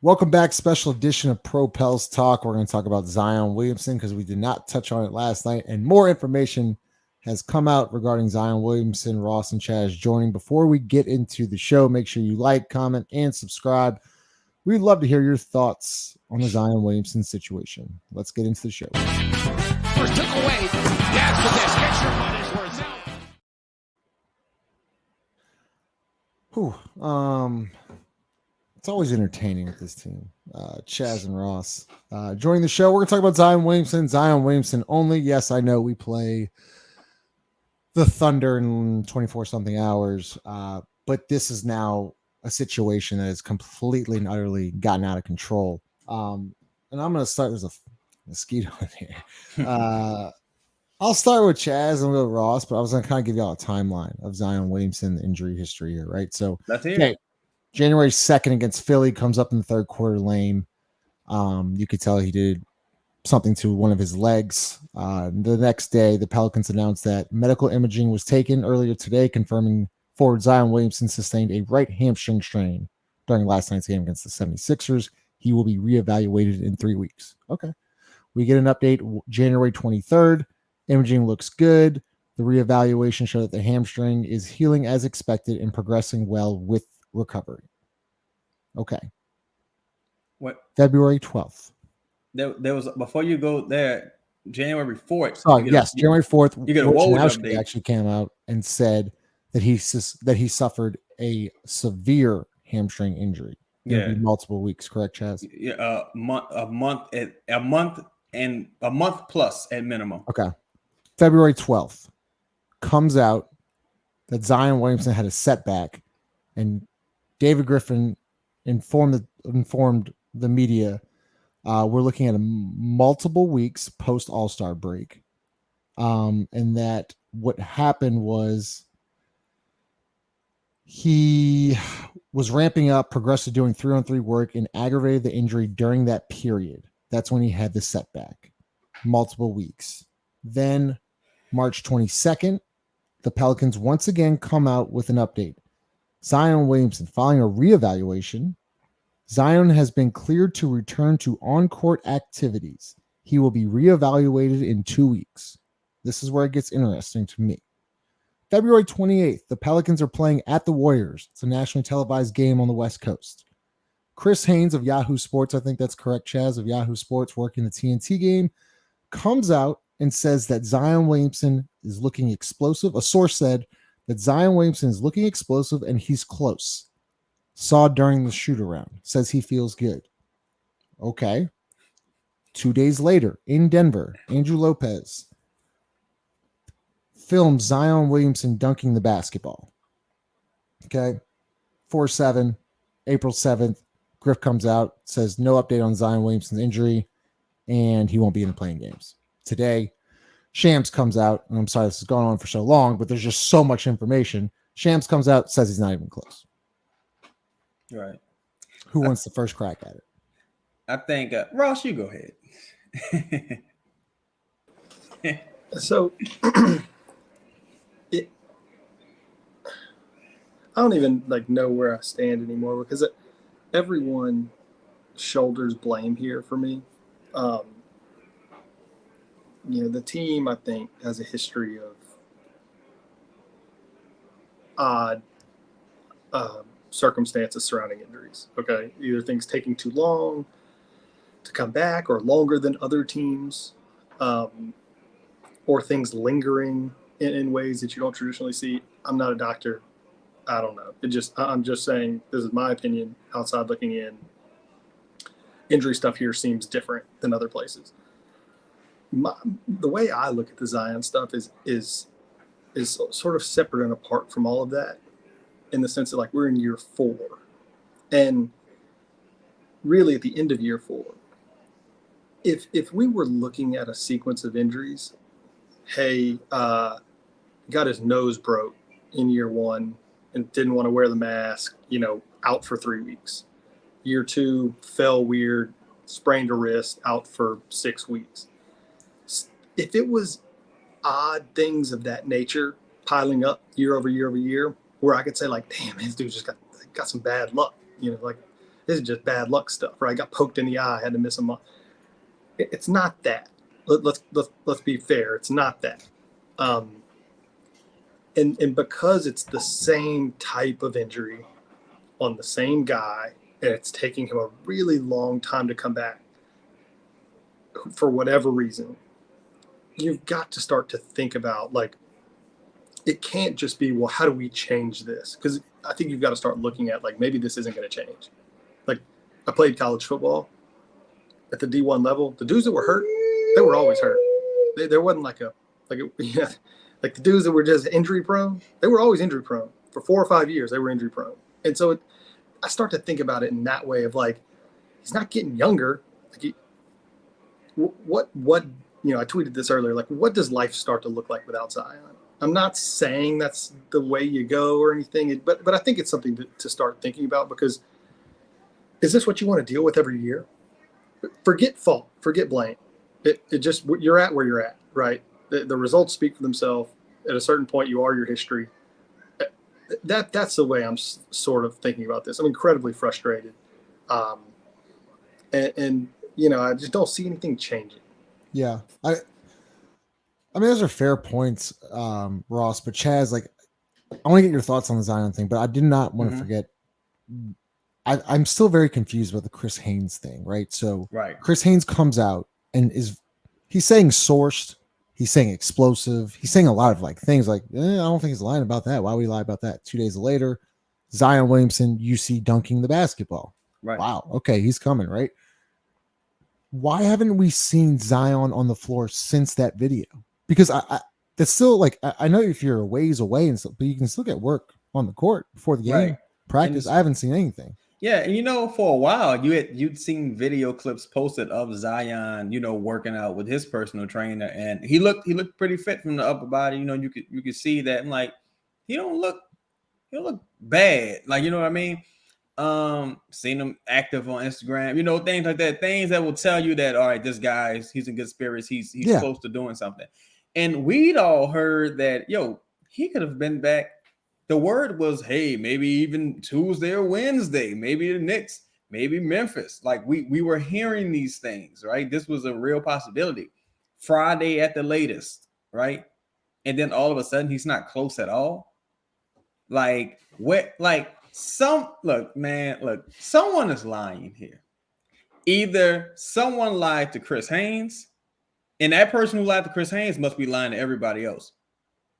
Welcome back. Special edition of Pro Pels Talk. We're going to talk about Zion Williamson because we did not touch on it last night, and more information has come out regarding Zion Williamson. Ross and Chaz joining. Before we get into the show, make sure you like, comment, and subscribe. We'd love to hear your thoughts on the Zion Williamson situation. Let's get into the show. First took away. That's the disc. Get your money's worth out. It's always entertaining with this team. Chaz and Ross joining the show. We're going to talk about Zion Williamson. Zion Williamson only. Yes, I know we play the Thunder in 24-something hours, but this is now a situation that has completely and utterly gotten out of control. And I'm going to start. There's a mosquito in here. I'll start with Chaz and we'll go with Ross, but I was going to kind of give y'all a timeline of Zion Williamson injury history here, right? So let's hear it. January 2nd against Philly, comes up in the third quarter lame. You could tell he did something to one of his legs. The next day, the Pelicans announced that medical imaging was taken earlier today, confirming forward Zion Williamson sustained a right hamstring strain during last night's game against the 76ers. He will be reevaluated in 3 weeks. Okay. We get an update January 23rd. Imaging looks good. The reevaluation showed that the hamstring is healing as expected and progressing well with recovery. Okay. What? February 12th. There was, before you go there, January 4th. Oh, yes, January 4th. You get a Woj update. Actually came out and said that he suffered a severe hamstring injury. It'll be multiple weeks, correct, Chaz? Yeah, a month plus at minimum. Okay. February 12th comes out that Zion Williamson had a setback, and David Griffin informed the media we're looking at a multiple weeks post All-Star break, and that what happened was he was ramping up, progressed to doing 3-on-3 work, and aggravated the injury during that period. That's when he had the setback, multiple weeks. Then March 22nd, the Pelicans once again come out with an update. Zion Williamson, following a reevaluation, Zion has been cleared to return to on-court activities. He will be reevaluated in 2 weeks. This is where it gets interesting to me. February 28th, the Pelicans are playing at the Warriors. It's a nationally televised game on the West Coast. Chris Haynes of Yahoo Sports, I think that's correct, Chaz, of Yahoo Sports, working the TNT game, comes out and says that Zion Williamson is looking explosive. A source said that Zion Williamson is looking explosive and he's close. Saw during the shoot around. Says he feels good. Okay. 2 days later in Denver, Andrew Lopez films Zion Williamson dunking the basketball. Okay. 4/7, April 7th. Griff comes out, says no update on Zion Williamson's injury, and he won't be in the playing games. Today, Shams comes out, and I'm sorry this has gone on for so long, but there's just so much information. Shams comes out, says he's not even close. Right. Who wants the first crack at it? I think, Ross, you go ahead. So, I don't even know where I stand anymore because everyone shoulders blame here for me. The team, I think, has a history of odd circumstances surrounding injuries. Okay. Either things taking too long to come back or longer than other teams, or things lingering in ways that you don't traditionally see. I'm not a doctor. I don't know. I'm just saying, this is my opinion, outside looking in. Injury stuff here seems different than other places. The way I look at the Zion stuff is sort of separate and apart from all of that, in the sense that we're in year 4, and really at the end of year 4. If we were looking at a sequence of injuries, hey, got his nose broke in year 1 and didn't want to wear the mask, out for 3 weeks. Year 2, fell weird, sprained a wrist, out for 6 weeks. If it was odd things of that nature piling up year over year over year, where I could say damn, this dude just got some bad luck, This is just bad luck stuff, right? I got poked in the eye, had to miss a month. It's not that. Let's be fair. It's not that. And because it's the same type of injury on the same guy, and it's taking him a really long time to come back for whatever reason, you've got to start to think about, like, it can't just be, well, how do we change this? Because I think you've got to start looking at, like, maybe this isn't going to change. Like, I played college football at the D1 level. The dudes that were hurt, they were always hurt. There wasn't like the dudes that were just injury prone. They were always injury prone. For 4 or 5 years, they were injury prone. And so I start to think about it in that way of, like, he's not getting younger. Like, what I tweeted this earlier. Like, what does life start to look like without Zion? I'm not saying that's the way you go or anything, but I think it's something to start thinking about, because is this what you want to deal with every year? Forget fault, forget blame. It just, you're at where you're at, right? The results speak for themselves. At a certain point, you are your history. That's the way I'm sort of thinking about this. I'm incredibly frustrated, and I just don't see anything changing. Yeah, I mean, those are fair points, Ross. But Chaz, like, I want to get your thoughts on the Zion thing, but I did not want to forget. I'm still very confused about the Chris Haynes thing, right? So, Chris Haynes comes out and he's saying sourced, he's saying explosive, he's saying a lot of, like, things like, I don't think he's lying about that. Why would he lie about that? 2 days later, Zion Williamson, UC dunking the basketball. Right. Wow. Okay, he's coming, right? Why haven't we seen Zion on the floor since that video? Because that's still, like, I know if you're a ways away and stuff, but you can still get work on the court before the game. Practice. I haven't seen anything. Yeah, and for a while you'd seen video clips posted of Zion, working out with his personal trainer, and he looked pretty fit from the upper body. You could see that, and, like, he don't look bad. Like, you know what I mean? Seen him active on Instagram, things like that, things that will tell you that, all right, this guy, he's in good spirits, he's close to doing something. And we'd all heard that, he could have been back. The word was, hey, maybe even Tuesday or Wednesday, maybe the Knicks, maybe Memphis. Like, we were hearing these things, right? This was a real possibility. Friday at the latest, right? And then all of a sudden, he's not close at all. Like, what? Like, someone is lying here. Either someone lied to Chris Haynes, and that person who lied to Chris Haynes must be lying to everybody else,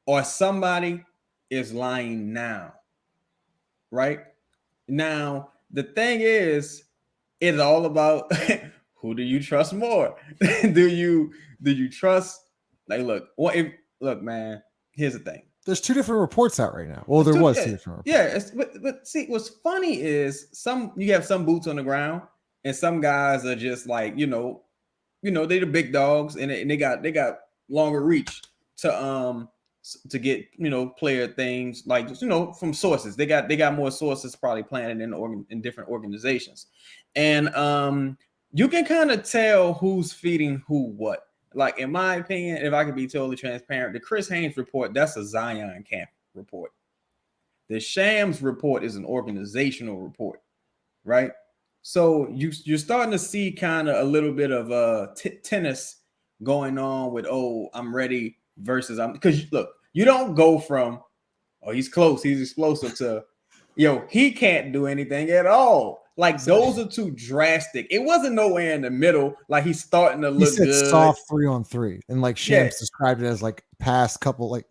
or somebody is lying now, right? Now, the thing is, it's all about who do you trust more? do you trust? Like, look, man, here's the thing. There's 2 different reports out right now. Well, there was 2 different reports. Yeah, but see, what's funny is you have some boots on the ground, and some guys are just like, they're the big dogs, and they got longer reach to get player things, like, from sources. They got more sources probably planted in different organizations, and you can kind of tell who's feeding who what. Like, in my opinion, if I could be totally transparent, the Chris Haynes report, that's a Zion camp report. The Shams report is an organizational report, right? So you're starting to see kind of a little bit of tennis going on with, I'm ready versus because look, you don't go from, he's close, he's explosive, to, he can't do anything at all. Like, those are too drastic. It wasn't nowhere in the middle. Like, he's starting to look good. Soft 3-on-3, and, like, Shams described it as, like, past couple, like,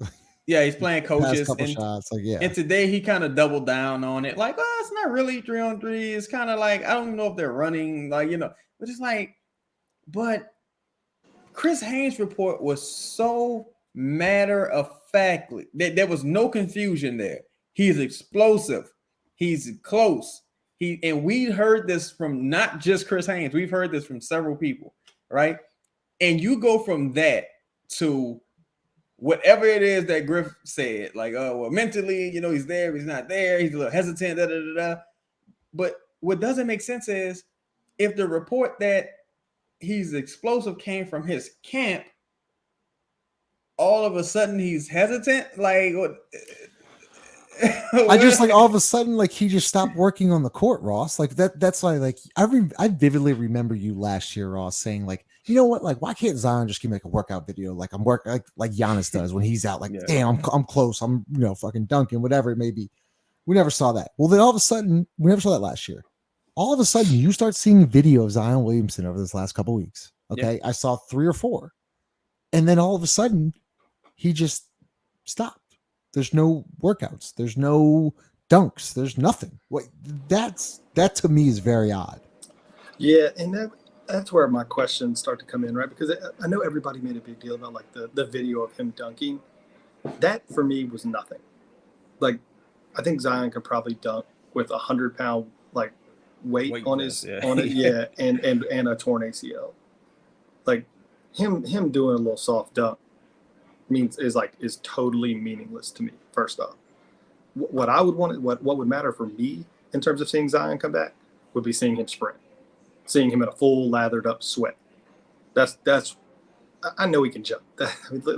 he's playing coaches, couple shots, like, And today he kind of doubled down on it, like, it's not really 3-on-3. It's kind of like, I don't even know if they're running, like, but it's like, but Chris Haynes' report was so matter of factly that there was no confusion there. He's explosive. He's close. And we heard this from not just Chris Haynes. We've heard this from several people, right? And you go from that to whatever it is that Griff said, like, mentally, he's there, he's not there, he's a little hesitant, da, da, da, da. But what doesn't make sense is, if the report that he's explosive came from his camp, all of a sudden he's hesitant. Like, I just like all of a sudden, like he just stopped working on the court, Ross. Like that's why, like I vividly remember you last year, Ross, saying like, you know what, like why can't Zion just give me like a workout video, like I'm working like Giannis does when he's out, like Yeah. damn, I'm close, I'm fucking dunking, whatever it may be. We never saw that. Well, then all of a sudden, we never saw that last year. All of a sudden, you start seeing video of Zion Williamson over this last couple weeks. Okay, I saw 3 or 4, and then all of a sudden, he just stopped. There's no workouts. There's no dunks. There's nothing. What that to me is very odd. Yeah, and that's where my questions start to come in, right? Because I know everybody made a big deal about like the video of him dunking. That for me was nothing. Like, I think Zion could probably dunk with 100-pound like weight on his on it, and a torn ACL. Like him doing a little soft dunk is totally meaningless to me. First off, what I would want, what would matter for me in terms of seeing Zion come back would be seeing him sprint, seeing him in a full lathered up sweat. That's I know he can jump.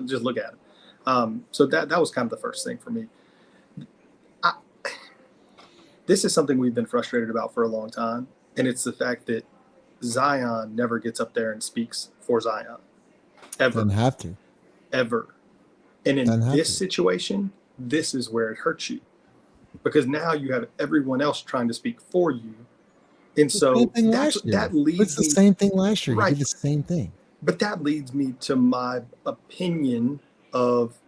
Just look at him. So that was kind of the first thing for me. This is something we've been frustrated about for a long time, and it's the fact that Zion never gets up there and speaks for Zion. Ever. Doesn't have to. Ever. And in this situation, this is where it hurts you. Because now you have everyone else trying to speak for you. And so that leads me... It's the same thing last year. Right. You did the same thing. But that leads me to my opinion of,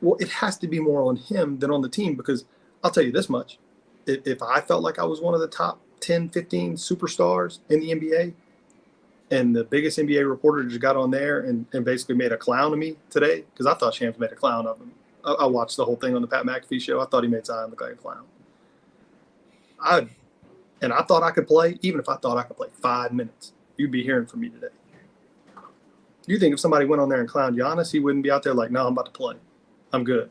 well, it has to be more on him than on the team, because I'll tell you this much. If I felt like I was one of the top 10, 15 superstars in the NBA, and the biggest NBA reporter just got on there and basically made a clown of me today, because I thought Shams made a clown of him. I watched the whole thing on the Pat McAfee show. I thought he made Zion look like a clown. I thought I could play, even if I thought I could play 5 minutes, you'd be hearing from me today. You think if somebody went on there and clowned Giannis, he wouldn't be out there like, no, I'm about to play. I'm good.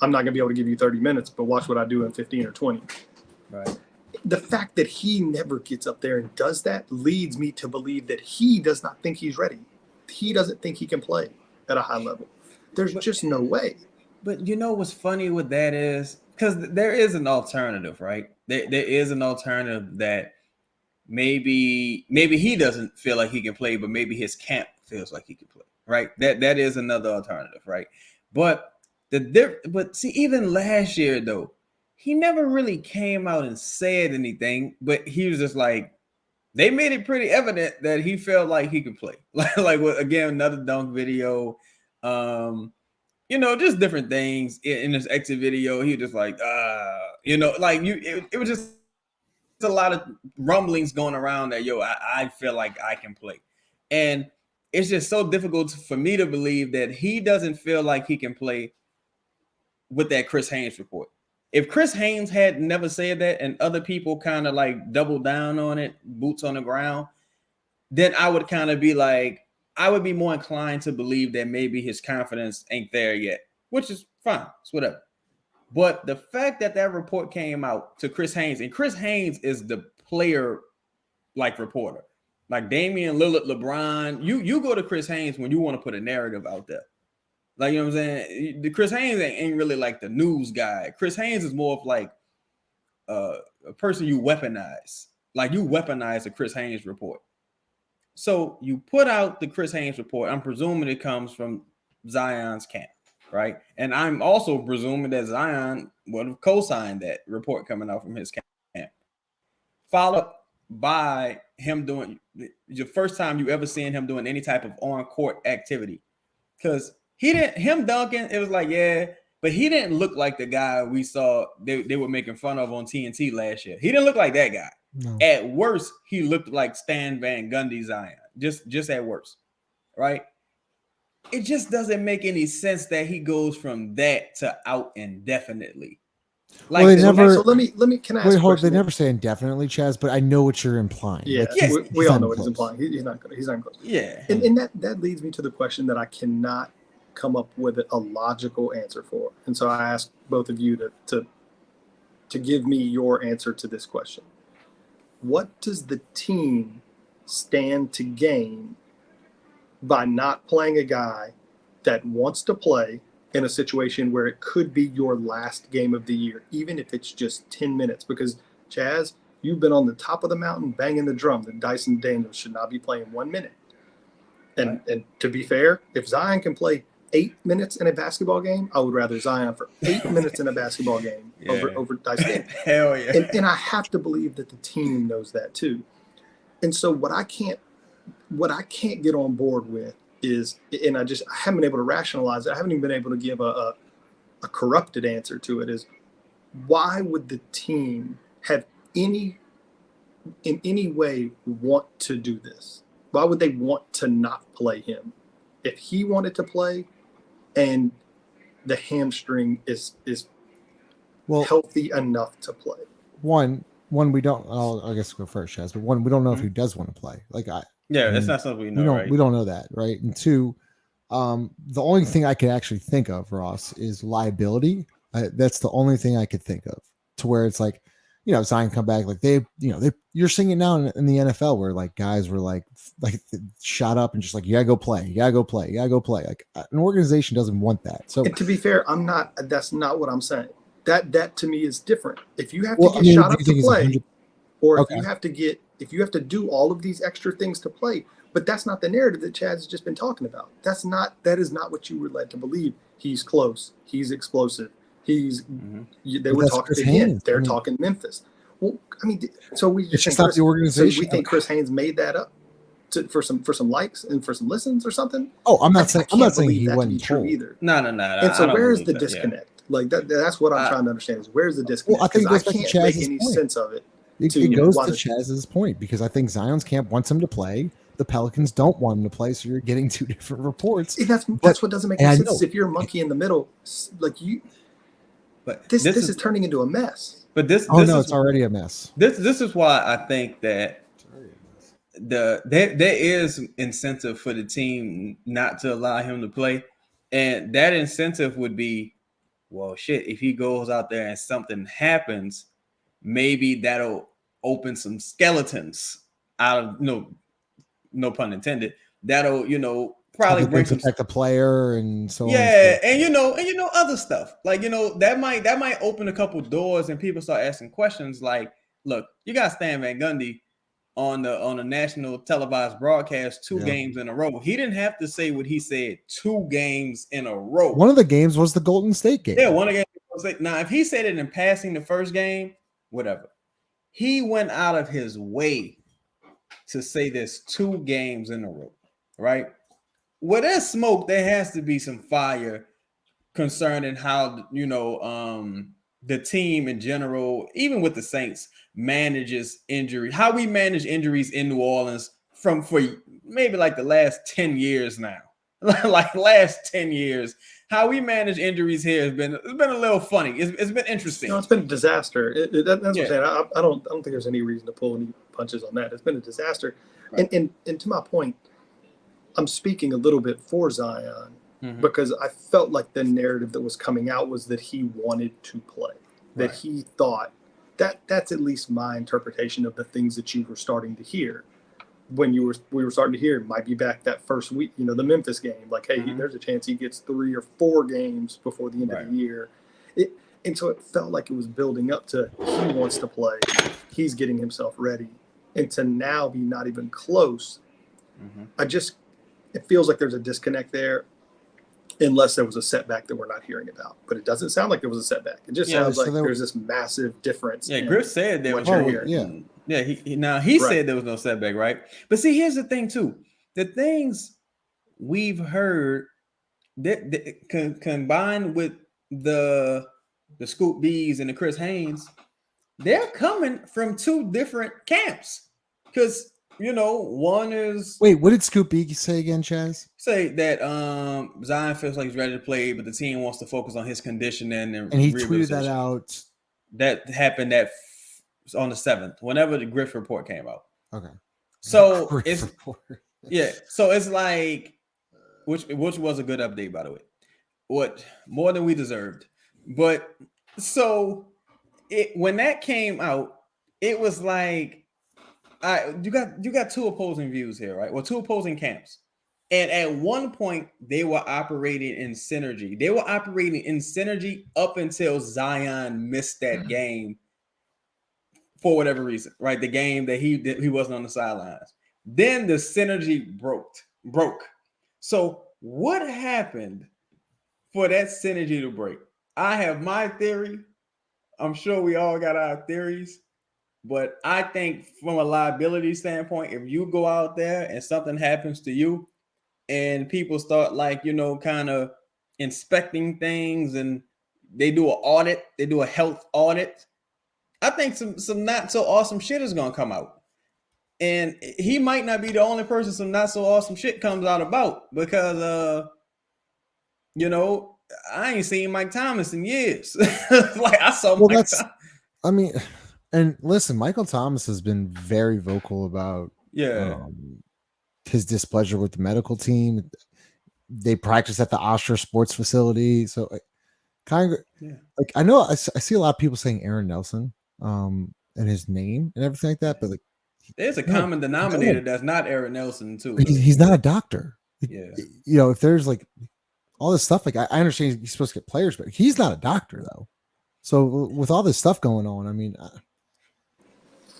I'm not going to be able to give you 30 minutes, but watch what I do in 15 or 20. Right. The fact that he never gets up there and does that leads me to believe that he does not think he's ready. He doesn't think he can play at a high level. There's just no way. But you know what's funny with that is, because there is an alternative, right? There is an alternative that maybe he doesn't feel like he can play, but maybe his camp feels like he can play, right? That is another alternative, right? But see, even last year though, he never really came out and said anything, but he was just like, they made it pretty evident that he felt like he could play. like again, another dunk video, just different things in this exit video. He was just like, it was just a lot of rumblings going around that, I feel like I can play. And it's just so difficult for me to believe that he doesn't feel like he can play with that Chris Haynes report. If Chris Haynes had never said that and other people kind of like doubled down on it, boots on the ground, then I would kind of be like, I would be more inclined to believe that maybe his confidence ain't there yet, which is fine. It's whatever. But the fact that report came out to Chris Haynes, and Chris Haynes is the player like reporter, like Damian Lillard, LeBron, you go to Chris Haynes when you want to put a narrative out there. Like, you know what I'm saying? The Chris Haynes ain't really like the news guy. Chris Haynes is more of like a person you weaponize. Like you weaponize the Chris Haynes report. So you put out the Chris Haynes report. I'm presuming it comes from Zion's camp, right? And I'm also presuming that Zion would have co-signed that report coming out from his camp. Followed by him doing the first time you ever seen him doing any type of on-court activity. Because him dunking, it was like, yeah, but he didn't look like the guy we saw they were making fun of on TNT last year. He didn't look like that guy. No. At worst, he looked like Stan Van Gundy Zion, just at worst, right? It just doesn't make any sense that he goes from that to out indefinitely. Like, well, they never. So let me. Can I ask? Wait, hold. They never say indefinitely, Chaz. But I know what you're implying. Yeah, like we all know what he's implying. He's not close. Yeah, and that leads me to the question that I cannot come up with a logical answer for. And so I ask both of you to give me your answer to this question. What does the team stand to gain by not playing a guy that wants to play in a situation where it could be your last game of the year, even if it's just 10 minutes. Because, Chaz, you've been on the top of the mountain banging the drum that Dyson Daniels should not be playing 1 minute. And to be fair, if Zion can play 8 minutes in a basketball game, I would rather Zion for 8 minutes in a basketball game over Dyson Daniels. Hell yeah. And I have to believe that the team knows that too. And so what I can't get on board with is, and I haven't been able to rationalize it. I haven't even been able to give a corrupted answer to it, is why would the team have in any way want to do this? Why would they want to not play him? If he wanted to play and the hamstring is healthy enough to play. One, we don't, I guess go first, Chaz, but one, we don't know if he does want to play. That's not something we know, right? We don't know that, right? And two, the only thing I could actually think of, Ross, is liability. That's the only thing I could think of, to where it's like, Zion come back, like you're seeing it now in the NFL where like guys were like shot up and just like, you gotta go play. Like an organization doesn't want that. So, and to be fair, that's not what I'm saying. That to me is different. If you have to get shot up to play, or if you have to do all of these extra things to play, but that's not the narrative that Chaz has just been talking about. That is not what you were led to believe. He's close. He's explosive. They were talking to him. They're talking Memphis. Well, I mean, so it's just not the organization. So we think Chris Haynes made that up for some likes and for some listens or something. Oh, I'm not saying he wasn't true either. No. And so where's the disconnect? Yeah. Like that's what I'm trying to understand is where's the disconnect? Well, I think I can't make any sense of it. It goes to Chaz's point, because I think Zion's camp wants him to play. The Pelicans don't want him to play, so you're getting two different reports. That's what doesn't make any sense. If you're a monkey in the middle, like you. But this is turning into a mess. But it's already a mess. This is why I think that there is incentive for the team not to allow him to play, and that incentive would be, well, shit, if he goes out there and something happens, maybe that'll open some skeletons out of no pun intended. That'll probably bring some protect the player and so on. Yeah, and other stuff like that might open a couple doors and people start asking questions like, look, you got Stan Van Gundy on the national televised broadcast 2 games in a row. He didn't have to say what he said 2 games in a row. One of the games was the Golden State game. Yeah, one of the games. Now, if he said it in passing the first game, whatever. He went out of his way to say this 2 games in a row, right? Where there's smoke, there has to be some fire concerning how the team in general, even with the Saints, manages injury. How we manage injuries in New Orleans for maybe like the last 10 years now. Like last 10 years, how we manage injuries here has been a little funny. It's been interesting. It's been a disaster. That's what I'm saying. I don't think there's any reason to pull any punches on that. It's been a disaster. Right. And to my point, I'm speaking a little bit for Zion because I felt like the narrative that was coming out was that he wanted to play, that he thought that's at least my interpretation of the things that you were starting to hear when we were starting to hear might be back that first week, the Memphis game, like, hey, there's a chance he gets 3 or 4 games before the end of the year. And so it felt like it was building up to he wants to play. He's getting himself ready. And to now be not even close, it feels like there's a disconnect there unless there was a setback that we're not hearing about. But it doesn't sound like there was a setback. It just sounds like there's this massive difference. Yeah, Griff said there was he said there was no setback, right? But see, here's the thing too. The things we've heard that combined with the Scoop B's and the Chris Haynes, they're coming from 2 different camps. Because one is what did Scoop B say again, Chaz? Say that Zion feels like he's ready to play, but the team wants to focus on his conditioning and he tweeted that out. That happened on the 7th, whenever the Griff report came out. Okay. So so it's like which was a good update, by the way. What more than we deserved. But so when that came out, it was like you got 2 opposing views here, right? Well, 2 opposing camps. And at one point, they were operating in synergy. They were operating in synergy up until Zion missed that game for whatever reason, right? The game that he wasn't on the sidelines. Then the synergy broke. So what happened for that synergy to break? I have my theory. I'm sure we all got our theories. But I think from a liability standpoint, if you go out there and something happens to you and people start kind of inspecting things and they do an audit, they do a health audit, I think some not so awesome shit is going to come out. And he might not be the only person some not so awesome shit comes out about because, I ain't seen Mike Thomas in years. Like I saw Mike Thomas. I mean, and listen, Michael Thomas has been very vocal about his displeasure with the medical team. They practice at the Osher Sports Facility, so kind of like I know I see a lot of people saying Aaron Nelson, and his name and everything like that, but like there's a common denominator that's not Aaron Nelson too. He's not a doctor. Yeah, if there's like all this stuff, like I understand he's supposed to get players, but he's not a doctor though. So with all this stuff going on, I mean,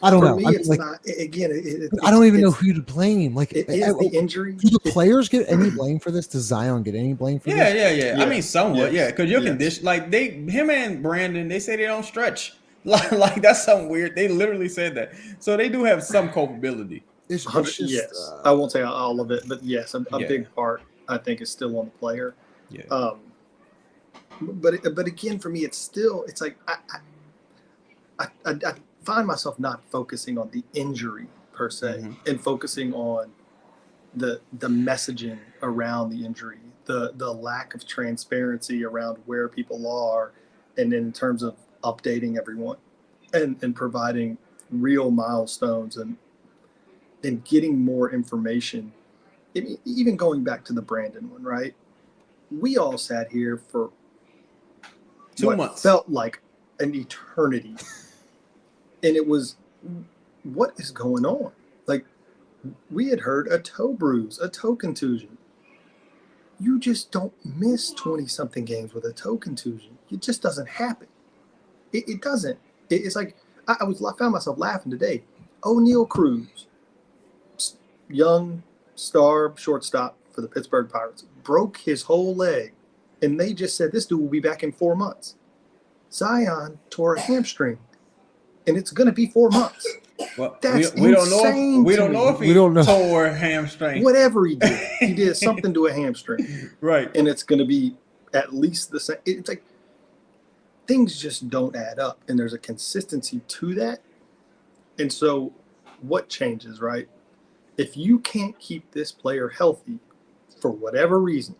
I don't know. Me, it's like, not. Again, I don't even know who to blame. Like, it is the injury. Do the players get any blame for this? Does Zion get any blame for this? Yeah. I mean, somewhat, because your condition, like him and Brandon, they say they don't stretch. Like that's something weird. They literally said that, so they do have some culpability. It's just, yes, I won't say all of it, but yes, a big part I think is still on the player. Yeah. But again, for me, it's like I find myself not focusing on the injury per se, and focusing on the messaging around the injury, the lack of transparency around where people are, and in terms of updating everyone and providing real milestones and getting more information. Even going back to the Brandon one, right? We all sat here for 2 months. Felt like an eternity. And it was, what is going on? Like, we had heard a toe bruise, a toe contusion. You just don't miss 20-something games with a toe contusion. It just doesn't happen. It doesn't. It's like, I found myself laughing today. O'Neal Cruz, young star shortstop for the Pittsburgh Pirates, broke his whole leg. And they just said, this dude will be back in 4 months. Zion tore a hamstring. And it's going to be 4 months. Well, that's we don't know. We don't know if he tore a hamstring. Whatever he did, he did something to a hamstring, right? And it's going to be at least the same. It's like things just don't add up, and there's a consistency to that. And so, what changes, right? If you can't keep this player healthy for whatever reason,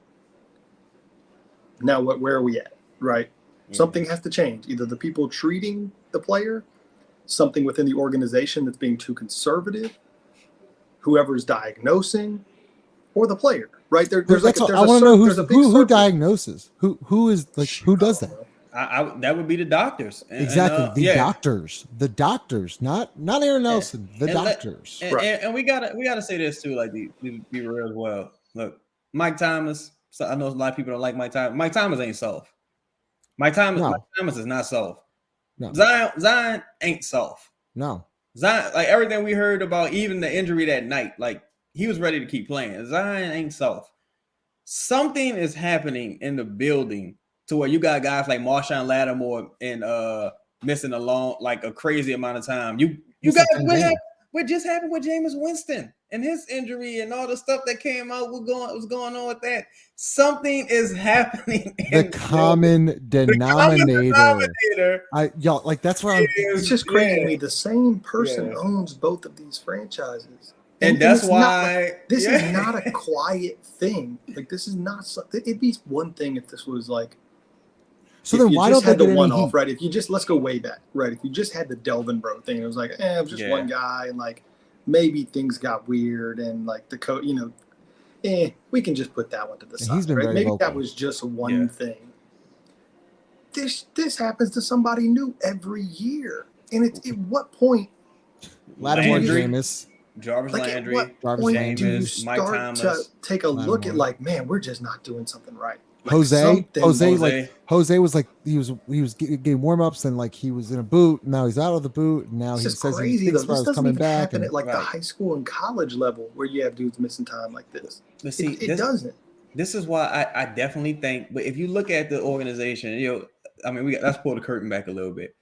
now where are we at, right? Mm-hmm. Something has to change. Either the people treating the player, something within the organization that's being too conservative, whoever's diagnosing, or the player, right? I want to know who diagnoses, who is like, who does that? That would be the doctors. Exactly, the doctors, not Aaron Nelson, the doctors. And we gotta say this too, like be real as well. Look, Mike Thomas. So I know a lot of people don't like Mike Thomas. Mike Thomas ain't soft. Mike Thomas is not soft. No. Zion ain't soft. No. Zion, like everything we heard about, even the injury that night, like he was ready to keep playing. Zion ain't soft. Something is happening in the building to where you got guys like Marshawn Lattimore and missing a crazy amount of time. You got what just happened with Jameis Winston and his injury and all the stuff that came out was going on with that. Something is happening. The common denominator. Y'all, like that's why it's just crazy to me. The same person owns both of these franchises. And that's why this is not a quiet thing. Like this is not. It'd be one thing if this was like. So then why don't they get one off, right? If you just let's go way back, right? If you just had the Delvin Bro thing, it was like, it was just one guy, and like maybe things got weird, and like the coach, we can just put that one to the side, right? Maybe that was just one thing. This happens to somebody new every year, and it's at what point? Lattimore, Jameis. Jarvis Like, at Landry, what Jarvis point Landry. do you Jameis, Mike start to Thomas, take a look at Lattimore. like, man, we're just not doing something right? Like Jose, Jose. like Jose was like he was getting warm ups and like he was in a boot. Now he's out of the boot. And now It's he just says he crazy thinks though. This about doesn't coming even back. happen And at like the Right. high school and college level where you have dudes missing time like this. But see, It doesn't. This is why I definitely think. But if you look at the organization, I mean, let's pull the curtain back a little bit.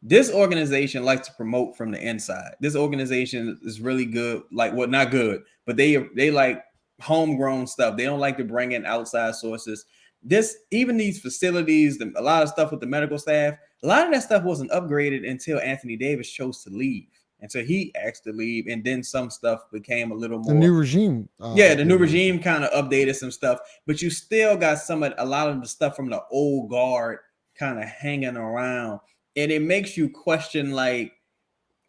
This organization likes to promote from the inside. This organization is really good, like not good, but they like homegrown stuff. They don't like to bring in outside sources. Even these facilities, a lot of stuff with the medical staff, a lot of that stuff wasn't upgraded until Anthony Davis chose to leave. And so he asked to leave, and then some stuff became a little more. the new regime. The new regime kind of updated some stuff, but you still got a lot of the stuff from the old guard kind of hanging around. And it makes you question, like,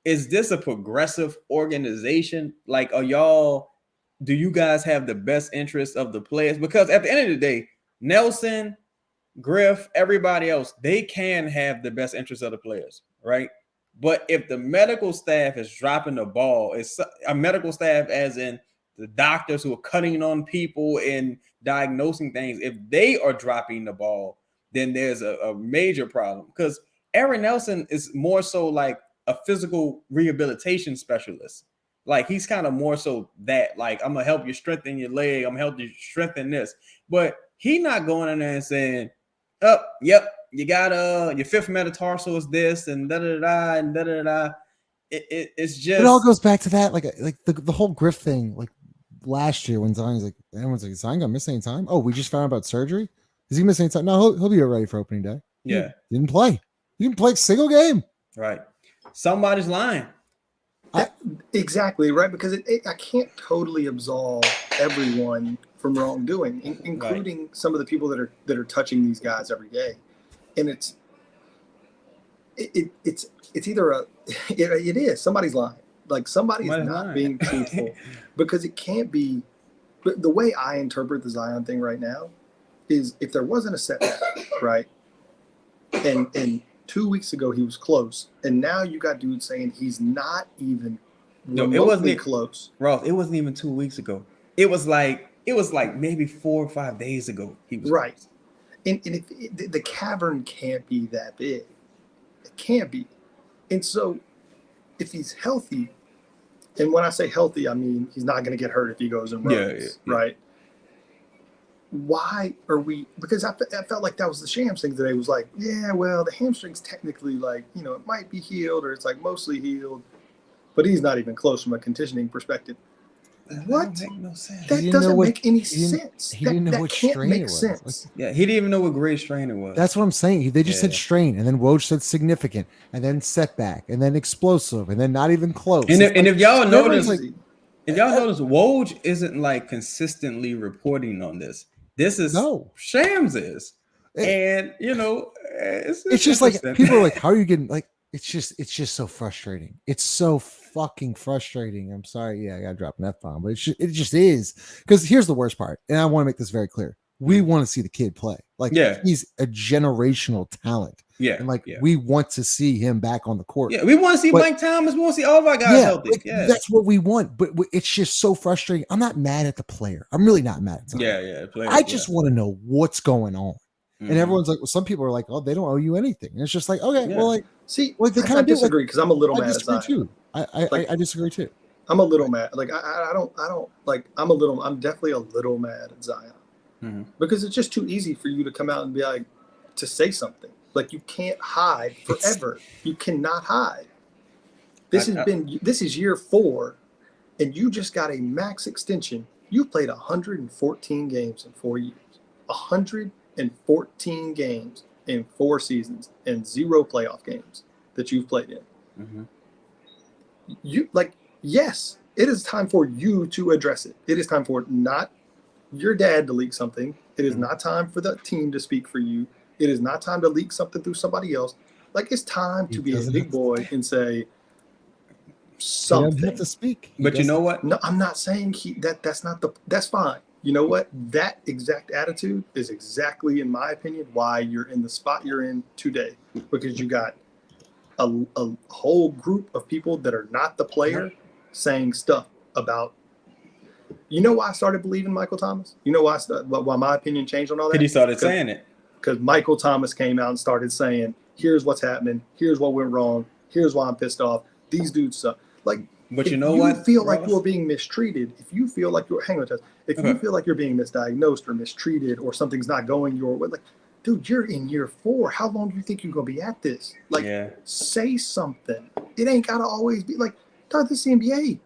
is this a progressive organization? Like, do you guys have the best interest of the players? Because at the end of the day, Nelson, Griff, everybody else, they can have the best interest of the players, right? But if the medical staff is dropping the ball, it's a medical staff as in the doctors who are cutting on people and diagnosing things, if they are dropping the ball, then there's a major problem. Because Aaron Nelson is more so like a physical rehabilitation specialist. Like he's kind of more so that, like, I'm gonna help you strengthen your leg, I'm gonna help you strengthen this. But he's not going in there and saying, "Oh, yep, you got your fifth metatarsal is this and da da da and da da da." It's just, it all goes back to that, like the whole Griff thing, like last year when Zion's like, everyone's like, Zion gonna miss any time? Oh, we just found out about surgery. Is he missing any time? No, he'll be ready for opening day. Yeah, he didn't play. He didn't play a single game. Right. Somebody's lying. Exactly, right? Because I can't totally absolve everyone from wrongdoing, including some of the people that are touching these guys every day. And it's either it is somebody's lying, like somebody's not being truthful, because it can't be. But the way I interpret the Zion thing right now is, if there wasn't a setback, right, and 2 weeks ago he was close, and now you got dudes saying he's not even it wasn't close. Ross, it wasn't even 2 weeks ago. It was like maybe 4 or 5 days ago he was right. close. And if the cavern can't be that big, it can't be. And so if he's healthy, and when I say healthy, I mean he's not going to get hurt if he goes and runs, right? Why are we? Because I felt like that was the Shams thing today. Was like, yeah, well, the hamstring's technically like, it might be healed, or it's like mostly healed, but he's not even close from a conditioning perspective. What? That make no sense. That doesn't make any sense. He didn't know what strain it was. Sense. Yeah, he didn't even know what grade strain it was. That's what I'm saying. They just said strain, and then Woj said significant, and then setback, and then explosive, and then not even close. And if y'all notice, crazy. Woj isn't like consistently reporting on this. This is Shams is, and it's just like people are like, how are you getting like? It's just so frustrating. It's so fucking frustrating. I'm sorry. Yeah, I gotta drop an F-bomb, but it just is. Because here's the worst part, and I want to make this very clear. We want to see the kid play. Like, he's a generational talent. Yeah. And we want to see him back on the court. Yeah, we want to see Mike Thomas. We want to see all of our guys healthy. That's what we want. But it's just so frustrating. I'm not mad at the player. I'm really not mad at him. I just want to know what's going on. And everyone's like, well, some people are like, oh, they don't owe you anything. And it's just like, okay, well, like, see, like they kind of disagree because I'm a little mad at Zion too. I disagree too. I'm a little mad. Like I don't like. I'm definitely a little mad at Zion because it's just too easy for you to come out and be like, to say something. Like, you can't hide forever. You cannot hide. This is year 4, and you just got a max extension. You played 114 games in 4 years. 114 games in 4 seasons and 0 playoff games that you've played in. You yes, it is time for you to address it. It is time for not your dad to leak something. It is not time for the team to speak for you. It is not time to leak something through somebody else. Like, it's time to be a big boy and say something. He doesn't have to speak. But you know what? No, I'm not saying that's fine. You know what? That exact attitude is exactly, in my opinion, why you're in the spot you're in today. Because you got a whole group of people that are not the player saying stuff about. You know why I started believing Michael Thomas? You know why my opinion changed on all that? He started saying it. Because Michael Thomas came out and started saying, "Here's what's happening. Here's what went wrong. Here's why I'm pissed off. These dudes suck." Like, but if you know you what? feel like you're being mistreated, if you feel like you're if Okay. you feel like you're being misdiagnosed or mistreated or something's not going your way, like, dude, you're in year 4. How long do you think you're gonna be at this? Like, say something. It ain't gotta always be like, dog, this is the NBA.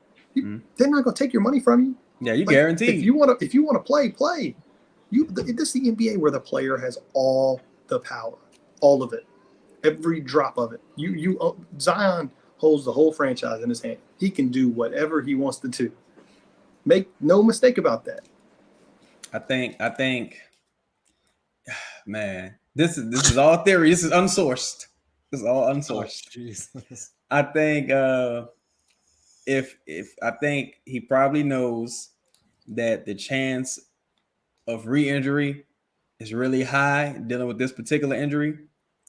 They're not gonna take your money from you. Yeah, you Like, guaranteed. If you want to play. This is the NBA where the player has all the power, all of it, every drop of it. Zion holds the whole franchise in his hand. He can do whatever he wants to do. Make no mistake about that. I think, man, this is all theory. This is unsourced. This is all unsourced. Oh, Jesus. I think if I think he probably knows that the chance of re-injury is really high dealing with this particular injury,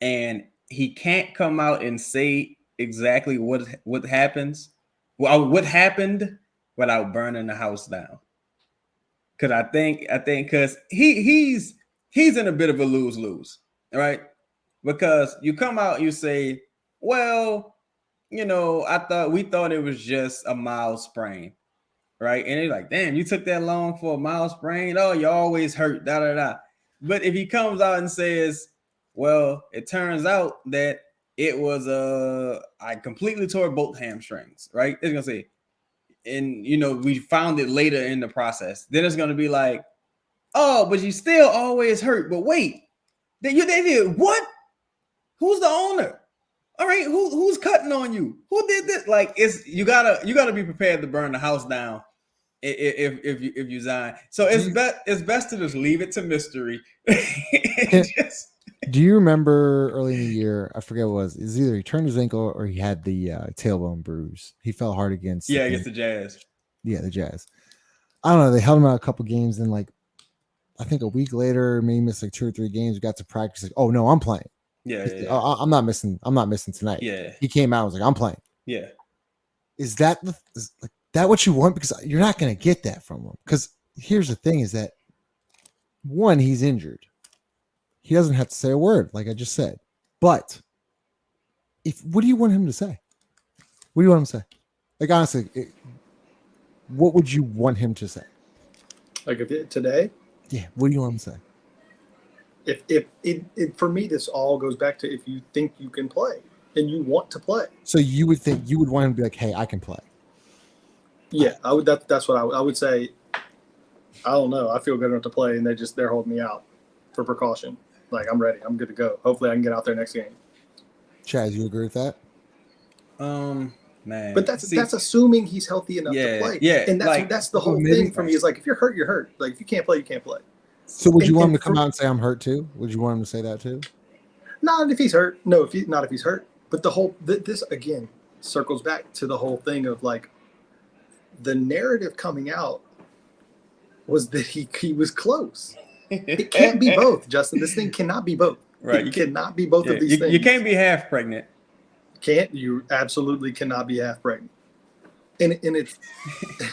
and he can't come out and say exactly what happens, what happened without burning the house down. Because I think because he's in a bit of a lose-lose, right? Because you come out and you say, well, we thought it was just a mild sprain, right? And they're like, damn, you took that long for a mild sprain? Oh, you always hurt, da da da. But if he comes out and says, well, it turns out that it was I completely tore both hamstrings, right? It's gonna say, and we found it later in the process. Then it's gonna be like, oh, but you still always hurt. But wait, they did what? Who's the owner? All right, who's cutting on you? Who did this? Like, you gotta be prepared to burn the house down if you Zion. So it's best to just leave it to mystery. Do you remember early in the year? I forget what it was. It was either he turned his ankle or he had the tailbone bruise. He fell hard against the Jazz. Yeah, the Jazz. I don't know. They held him out a couple games, and like I think a week later, maybe missed like 2 or 3 games. We got to practice. Like, oh no, I'm playing. Yeah. I'm not missing tonight. Yeah. He came out and was like, I'm playing. Yeah. Is that what you want? Because you're not going to get that from him. Because here's the thing: is that one, he's injured. He doesn't have to say a word, like I just said. But what do you want him to say? What do you want him to say? Like honestly, what would you want him to say? Like today? Yeah. What do you want him to say? If for me, this all goes back to if you think you can play and you want to play. So you would want him to be like, hey, I can play. Yeah, I would. That's what I would say. I don't know. I feel good enough to play, and they're holding me out for precaution. Like, I'm ready. I'm good to go. Hopefully, I can get out there next game. Chaz, you agree with that? Man. But that's assuming he's healthy enough to play. Yeah. And that's the whole thing for me is like, if you're hurt, you're hurt. Like, if you can't play, you can't play. So would you want him to come out and say I'm hurt too? Would you want him to say that too? Not if he's hurt. No, not if he's hurt. But the whole this again circles back to the whole thing of like the narrative coming out was that he was close. It can't be both, Justin. This thing cannot be both. Right. It cannot be both of these things. You can't be half pregnant. You absolutely cannot be half pregnant. And it's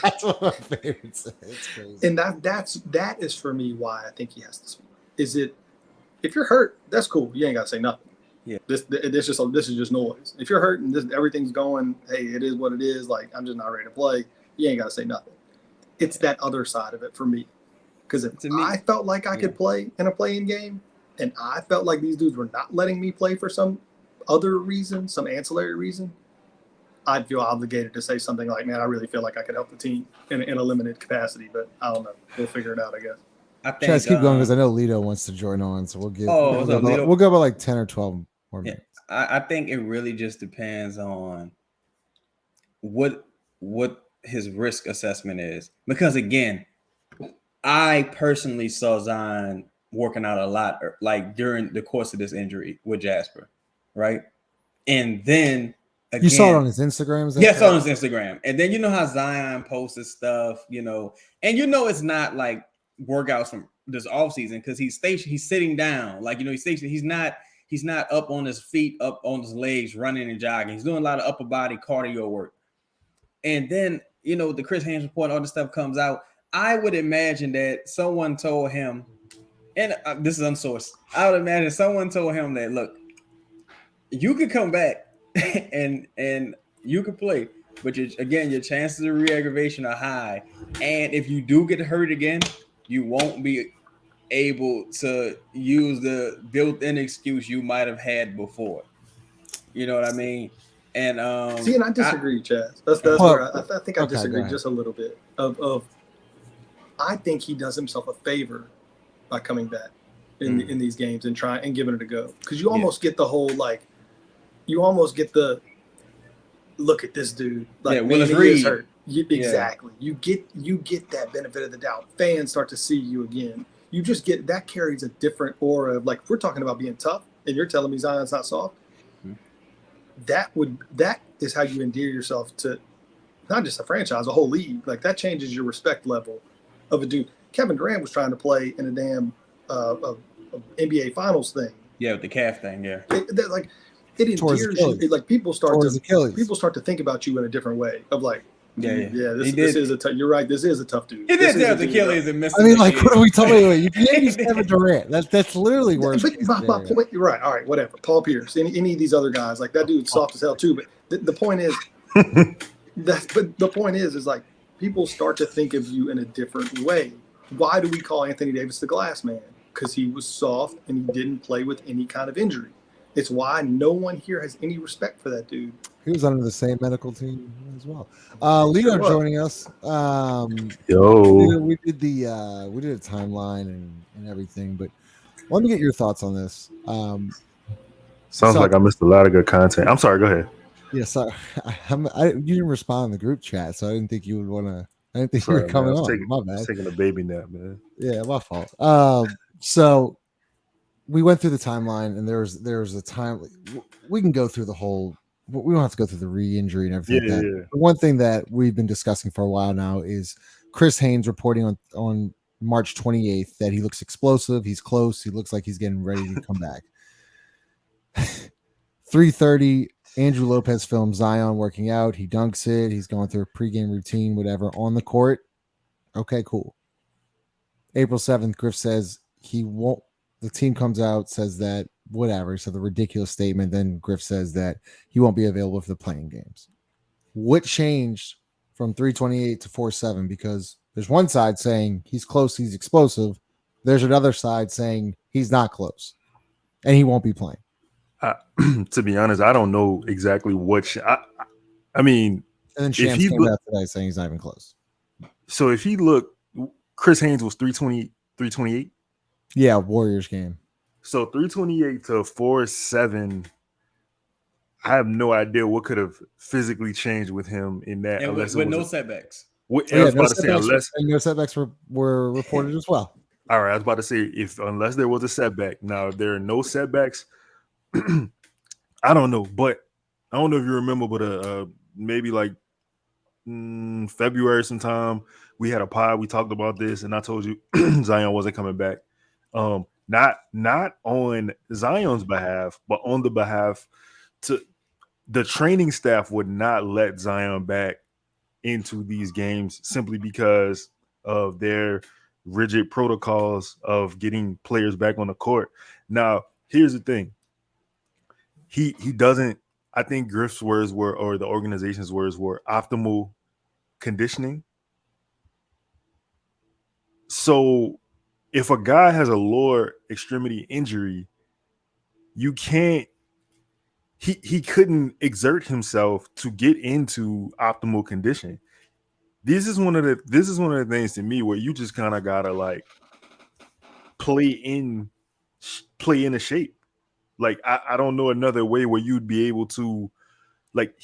that's one of my favorites. It's crazy. And that is for me why I think he has to speak. Is it if you're hurt, that's cool. You ain't gotta say nothing. Yeah. This is just noise. If you're hurt and everything's going, hey, it is what it is. Like, I'm just not ready to play. You ain't gotta say nothing. It's that other side of it for me. Because if I felt like I could play in a playing game, and I felt like these dudes were not letting me play for some other reason, some ancillary reason, I'd feel obligated to say something like, man, I really feel like I could help the team in a limited capacity, but I don't know. We'll figure it out, I guess. I think, let's keep going because I know Lito wants to join on, so we'll go about like 10 or 12 more minutes. I think it really just depends on what his risk assessment is. Because again, I personally saw Zion working out a lot, like during the course of this injury with Jasper, right? And then again, you saw it on his Instagram? Yes, on his Instagram. And then you know how Zion posts his stuff, and it's not like workouts from this offseason because he's sitting down. Like, he's stationed. He's not up on his feet, up on his legs, running and jogging. He's doing a lot of upper body cardio work. and then the Chris Haynes report, all this stuff comes out. I would imagine that someone told him, and this is unsourced. I would imagine someone told him that, look, you could come back and you could play, but your chances of re-aggravation are high. And if you do get hurt again, you won't be able to use the built-in excuse you might have had before. You know what I mean? And and I disagree, Chaz. That's where I think I disagree just a little bit. I think he does himself a favor by coming back in these games and trying and giving it a go, because you almost get the whole look at this dude, like, man, he is hurt. Exactly. You get that benefit of the doubt. Fans start to see you again. You just get that carries a different aura of, like, if we're talking about being tough and you're telling me Zion's not soft, that is how you endear yourself to not just a franchise, a whole league. Like, that changes your respect level of a dude. Kevin Durant was trying to play in a damn NBA Finals thing. Yeah, with the calf thing. Yeah, it endears you. Like, people start to think about you in a different way. Of like, this is a tough. You're right. This is a tough dude. He did have Achilles and missed. I mean, like, what are we talking about? You can't use Kevin Durant. That's literally worse. But my point, you're right. All right, whatever. Paul Pierce, any of these other guys, like, that dude's soft as hell too. But the point is, the point is like, people start to think of you in a different way. Why do we call Anthony Davis the glass man? Because he was soft and he didn't play with any kind of injury. It's why no one here has any respect for that dude. He was under the same medical team as well. Leo joining us. Yo, we did a timeline and everything, but let me get your thoughts on this. Sounds like I missed a lot of good content. I'm sorry. Go ahead. Yeah, sorry. You didn't respond in the group chat, so I didn't think you would want to. I didn't think you were coming on. My bad. Taking a baby nap, man. Yeah, my fault. So we went through the timeline, and there was a time. We can go through the whole. We don't have to go through the re-injury and everything. Yeah. The one thing that we've been discussing for a while now is Chris Haynes reporting on March 28th that he looks explosive. He's close. He looks like he's getting ready to come back. 3:30. Andrew Lopez films Zion working out. He dunks it. He's going through a pregame routine, whatever, on the court. Okay, cool. April 7th, Griff says he won't. The team comes out, says that whatever. So the ridiculous statement. Then Griff says that he won't be available for the playing games. What changed from 3:28 to 4:7? Because there's one side saying he's close, he's explosive. There's another side saying he's not close, and he won't be playing. To be honest, I don't know exactly what. I mean, and then Shams came out today saying he's not even close. So if he looked, Chris Haynes was 328. Yeah, Warriors game. So 328 to 4:7. I have no idea what could have physically changed with him in that, and unless with no setbacks. No setbacks were reported as well. All right, I was about to say unless there was a setback. Now, if there are no setbacks, I don't know, but I don't know if you remember, but maybe like February sometime we had a pod. We talked about this, and I told you Zion wasn't coming back. Not on Zion's behalf, but on the behalf to the training staff would not let Zion back into these games simply because of their rigid protocols of getting players back on the court. Now, here's the thing. He doesn't, I think Griff's words were, or the organization's words were, optimal conditioning. So if a guy has a lower extremity injury, you can't, he couldn't exert himself to get into optimal condition. This is one of the things to me where you just kind of gotta like play in a shape. Like, I don't know another way where you'd be able to, like,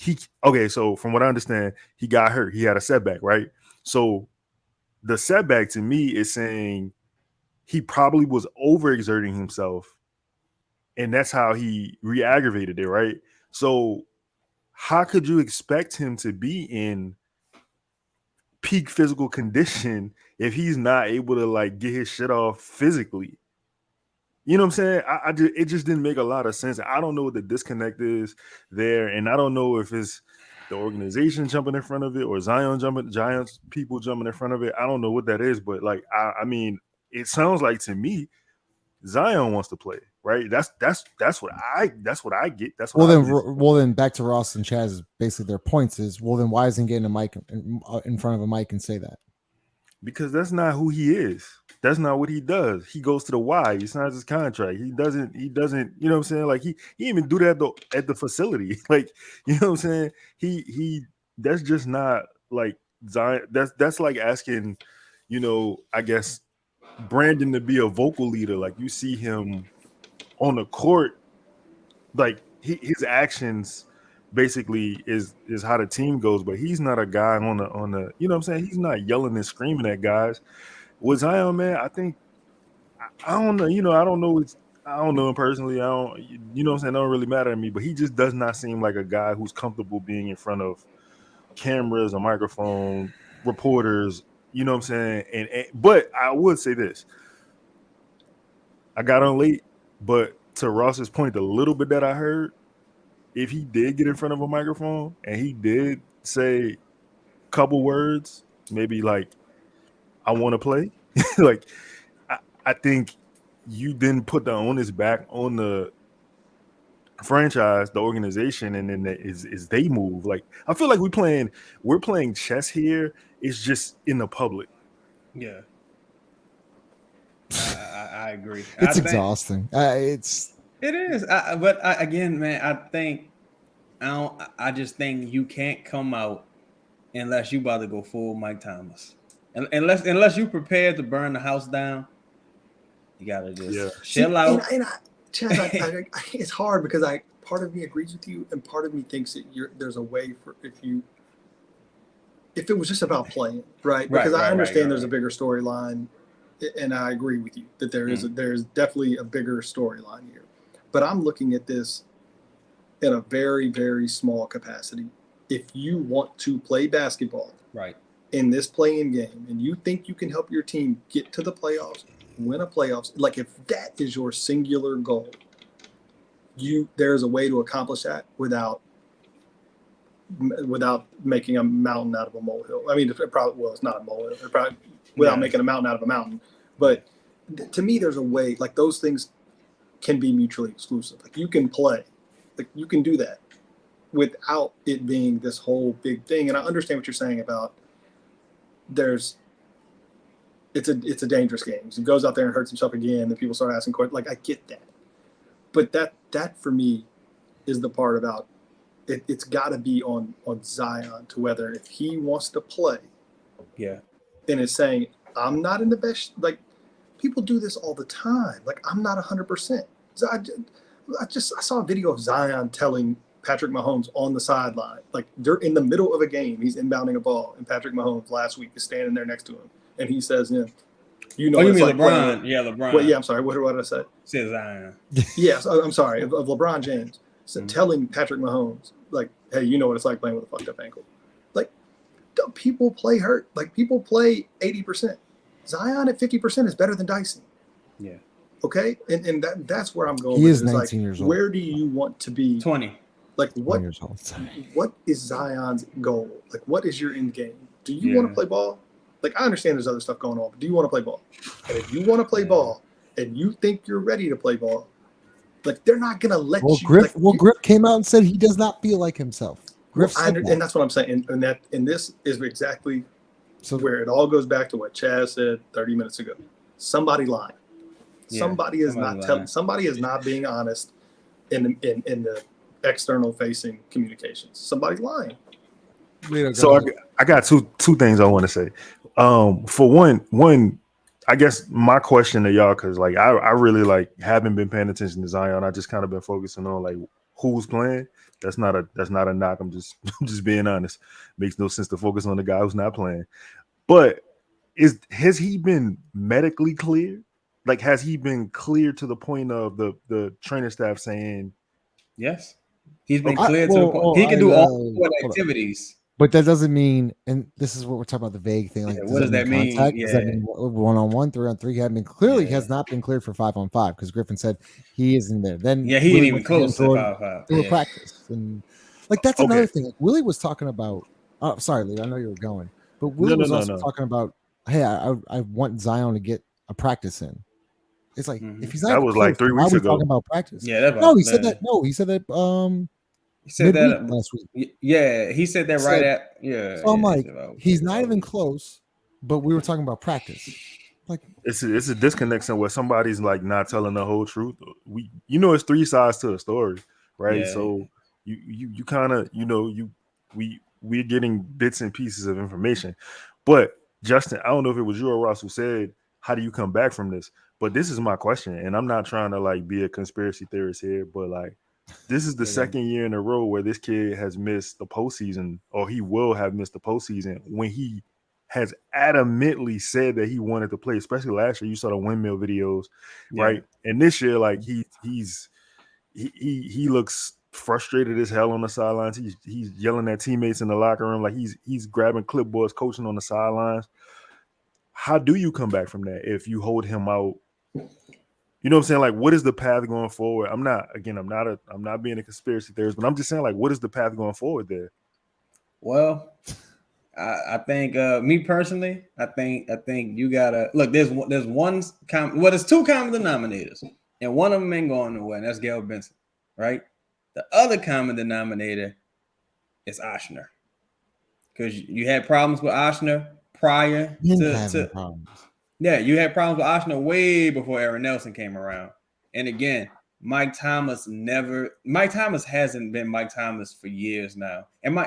so from what I understand, he got hurt. He had a setback, right? So the setback to me is saying he probably was overexerting himself, and that's how he re-aggravated it, right? So how could you expect him to be in peak physical condition if he's not able to, like, get his shit off physically? You know what I'm saying? It just didn't make a lot of sense. I don't know what the disconnect is there, and I don't know if it's the organization jumping in front of it or Giants people jumping in front of it. I don't know what that is, but like I mean, it sounds like to me Zion wants to play, right? That's what I get. That's what well then back to Ross and Chaz, basically their points is, well then why isn't he getting a mic in front of a mic and say that? Because that's not who he is. That's not what he does. He goes to the Y. He signs his contract. He doesn't, you know what I'm saying? Like he even do that though at the facility. Like, you know what I'm saying? He that's just not like Zion. That's like asking, you know, I guess Brandon to be a vocal leader. Like you see him on the court, like his actions basically is how the team goes, but he's not a guy on the you know what I'm saying? He's not yelling and screaming at guys. With Zion, man, I think I don't know, you know, I don't know him personally. I don't, you know what I'm saying? It don't really matter to me, but he just does not seem like a guy who's comfortable being in front of cameras, a microphone, reporters, you know what I'm saying? And but I would say this. I got on late, but to Ross's point, the little bit that I heard, if he did get in front of a microphone and he did say a couple words, maybe like, I want to play, like, I think you then put the onus back on the franchise, the organization, and then is they move. Like, I feel like we're playing chess here. It's just in the public. Yeah. I agree. It's exhausting. It is. Again, man, I just think you can't come out unless you about to go full Mike Thomas. And unless you prepared to burn the house down, you gotta just chill out. Chaz, it's hard because part of me agrees with you, and part of me thinks that there's a way for if it was just about playing, right? Because I understand there's a bigger storyline, and I agree with you that there's definitely a bigger storyline here. But I'm looking at this in a very, very small capacity. If you want to play basketball, right, in this playing game, and you think you can help your team get to the playoffs, win a playoffs, like if that is your singular goal, there's a way to accomplish that without making a mountain out of a molehill. I mean, it's not a molehill. Without making a mountain out of a mountain. But to me, there's a way, like those things can be mutually exclusive. Like you can play, like you can do that without it being this whole big thing. And I understand what you're saying about it's a dangerous game. He goes out there and hurts himself again, then people start asking questions. Like I get that. But that for me is the part about it. It's got to be on Zion to whether if he wants to play. Yeah. And is saying, I'm not in the best, like people do this all the time. Like I'm not 100%. So I saw a video of Zion telling Patrick Mahomes on the sideline, like in the middle of a game, he's inbounding a ball, and Patrick Mahomes last week is standing there next to him, and he says, you know, you mean like LeBron? Yeah, LeBron. Well, yeah, I'm sorry. What did I say? Says Zion. Yes, I'm sorry. Of LeBron James telling Patrick Mahomes, like, hey, you know what it's like playing with a fucked up ankle. Like, people play hurt. Like, people play 80%. Zion at 50% is better than Dyson. Yeah. Okay, and that's where I'm going. He is 19 like, years old. Where do you want to be? 20. Like what? Years old. What is Zion's goal? Like, what is your end game? Do you want to play ball? Like, I understand there's other stuff going on, but do you want to play ball? And if you want to play ball, and you think you're ready to play ball, like they're not gonna let you. Griff came out and said he does not feel like himself. Griff said that. And that's what I'm saying. And this is exactly where it all goes back to what Chaz said 30 minutes ago. Somebody lying. Somebody is not telling. Somebody is not being honest in the external facing communications. Somebody's lying. So I got two things I want to say. For one, I guess my question to y'all, because like I really haven't been paying attention to Zion. I just kind of been focusing on like who's playing. That's not a knock. I'm just being honest. Makes no sense to focus on the guy who's not playing. But has he been medically cleared? Like, has he been cleared to the point of the training staff saying yes? He's been cleared to the point he can do all activities. But that doesn't mean, and this is what we're talking about, the vague thing. Like, what does that mean? Does that mean 1-on-1, 3-on-3? He hadn't been clearly has not been cleared for 5-on-5 because Griffin said he isn't there. Then he ain't even close to 5-on-5. Practice, and Like that's Okay. another thing. Like Willie was talking about. Oh, sorry, Lee. I know you were going, but No, Willie no, was no, also no. talking about, hey, I want Zion to get a practice in. It's like Mhm. if he's not That even was close, like 3 why are weeks we ago. talking about practice? Yeah, that's No, about he said that. that. No, he said that. He said Midweek that last week. Yeah, he said that He right said, at yeah. so I'm Yeah, he like, said about he's not about a even week. close, but we were talking about practice. Like, It's a disconnect somewhere. Somebody's like not telling the whole truth. It's 3 sides to a story, right? Yeah, So you kind of we're getting bits and pieces of information. But Justin, I don't know if it was you or Ross who said, "How do you come back from this?" But this is my question, and I'm not trying to like be a conspiracy theorist here, but like this is the yeah, second year in a row where this kid has missed the postseason, or he will have missed the postseason when he has adamantly said that he wanted to play. Especially last year, you saw the windmill videos, yeah. right? And this year, like he looks frustrated as hell on the sidelines. He's yelling at teammates in the locker room, like he's grabbing clipboards, coaching on the sidelines. How do you come back from that if you hold him out? You know what I'm saying? Like, what is the path going forward? I'm not being a conspiracy theorist, but I'm just saying, like, what is the path going forward there? Well, I think me personally, I think you gotta look. There's two common denominators, and one of them ain't going nowhere, and that's Gail Benson, right? The other common denominator is Oshner, because you had problems with Oshner prior been to having problems. yeah, you had problems with Oshner way before Aaron Nelson came around. And again, Mike Thomas hasn't been Mike Thomas for years now. And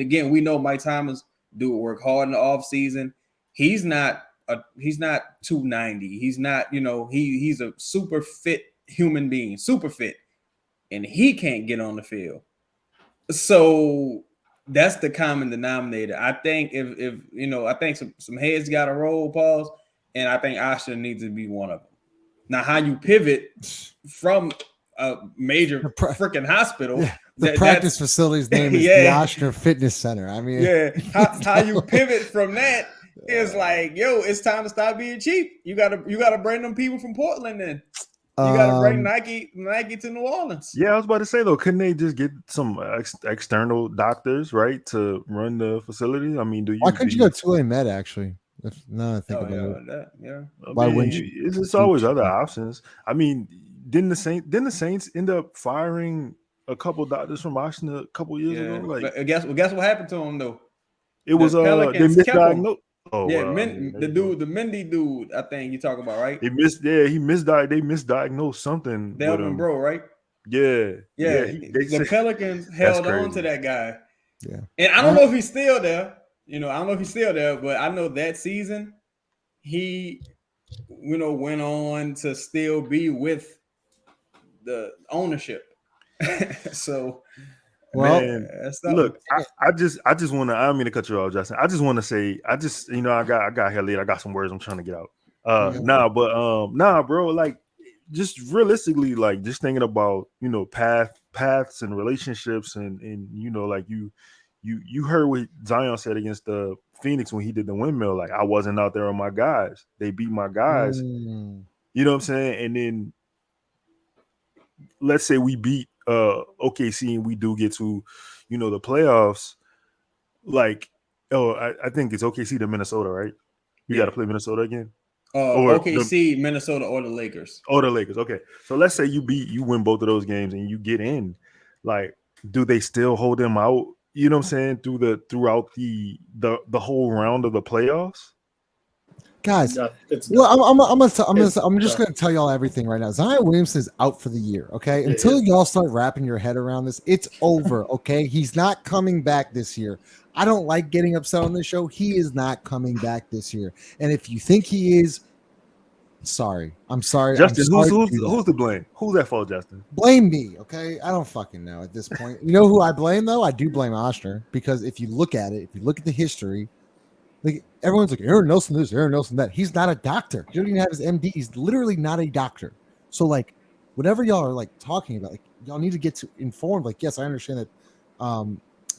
again, we know Mike Thomas do work hard in the offseason. He's not 290. He's not, he's a super fit human being, super fit, and he can't get on the field. So that's the common denominator. I think if I think some heads got to roll, pause, and I think Oshner needs to be one of them. Now, how you pivot from a major freaking hospital? Yeah, the practice facility's name is the Oshner Fitness Center. I mean, yeah, how you pivot from that is like, yo, it's time to stop being cheap. You gotta bring them people from Portland in. You gotta bring Nike to New Orleans. Yeah, I was about to say though, couldn't they just get some external doctors, right, to run the facility? I mean, why couldn't you go Tulane Med actually? No, I think about it. Why wouldn't you? It's always other options. I mean, didn't the Saints end up firing a couple doctors from Washington a couple years ago? Like, but guess what happened to them though? it was they misdiagnosed. Oh, yeah, well, the Mindy dude, I think you talk about, right? They misdiagnosed something. Delvin Bro, right? Yeah. The Pelicans held on to that guy. Yeah, and I don't know if he's still there. I don't know if he's still there, but I know that season he, went on to still be with the ownership. So, well, man, look, I just want to. I don't mean to cut you off, Justin. I just want to say, I got here late. I got some words I'm trying to get out. Nah, bro. Like, just realistically, like, just thinking about paths and relationships, and like you heard what Zion said against the Phoenix when he did the windmill. Like, I wasn't out there on my guys. They beat my guys. You know what I'm saying? And then let's say we beat OKC and we do get to, the playoffs. Like, I think it's OKC to Minnesota, right? You got to play Minnesota again. Or OKC, Minnesota, or the Lakers. Oh, the Lakers. Okay. So let's say you win both of those games and you get in. Like, do they still hold them out? You know what I'm saying? Throughout the whole round of the playoffs? Guys, I'm just gonna tell y'all everything right now. Zion Williamson is out for the year. Okay, until y'all start wrapping your head around this, it's over. Okay, he's not coming back this year. I don't like getting upset on this show. He is not coming back this year. And if you think he is, sorry. I'm sorry. Justin, who's to blame? Who's at fault, Justin? Blame me, okay? I don't fucking know at this point. You know who I blame, though? I do blame Oshner, because if you look at it, if you look at the history, like, everyone's like, Aaron Nelson this, Aaron Nelson that. He's not a doctor. He doesn't even have his MD. He's literally not a doctor. So, like, whatever y'all are, like, talking about, like, y'all need to get informed. Like, yes, I understand that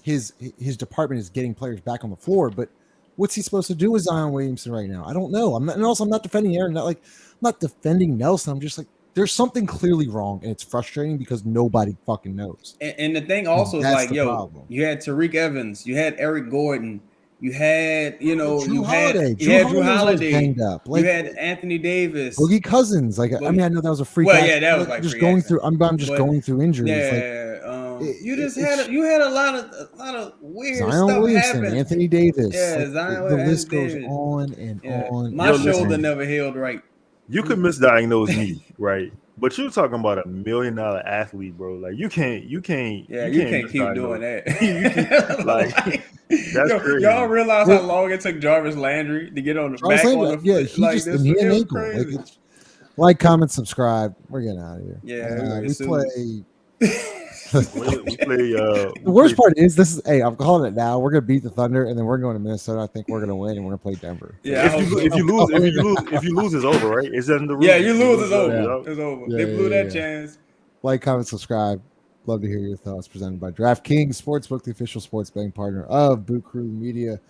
his department is getting players back on the floor, but what's he supposed to do with Zion Williamson right now? I don't know. I'm not defending Aaron. I'm not defending Nelson. I'm just like, there's something clearly wrong, and it's frustrating because nobody fucking knows. And the thing also is That's like, the yo, problem. you had Tariq Evans, you had Eric Gordon, you had, Drew you had Holiday. Drew was always Holiday, banged up. Like you had Anthony Davis, Boogie Cousins. Like, I mean, I know that was a freak. Well, accident, yeah, that was but like just freak going accident. through. I'm just But, going through injuries. Yeah, Like, you had a lot of weird Zion stuff Williamson, happen. Anthony Davis. Yeah, like, Zion the list Anthony goes Davis. on and Yeah. on. My Yo, shoulder listen. never healed right. You could misdiagnose me, right? But you're talking about $1 million athlete, bro. Like you can't Yeah, you can't keep misdiagnose. doing that. That's crazy. Y'all realize how long it took Jarvis Landry to get on the Jarvis back Landry, on the yeah, foot he like just this? and he It an was ankle. Like, crazy. like, comment, subscribe. We're getting out of here. Yeah, we're gonna we get sued. play. we play. The worst part is this is. Hey, I'm calling it now. We're gonna beat the Thunder, and then we're going to Minnesota. I think we're gonna win, and we're gonna play Denver. Yeah, If you lose, it's over, right? It's in the yeah, rule. you lose, it's over. Yeah. It's over. Yeah, They blew yeah, that chance. Like, comment, subscribe. Love to hear your thoughts. Presented by DraftKings Sportsbook, the official sports betting partner of Boot Crew Media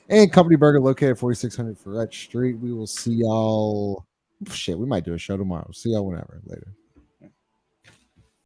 and Company Burger, located at 4600 Ferret Street. We will see y'all. Shit, we might do a show tomorrow. See y'all whenever. Later.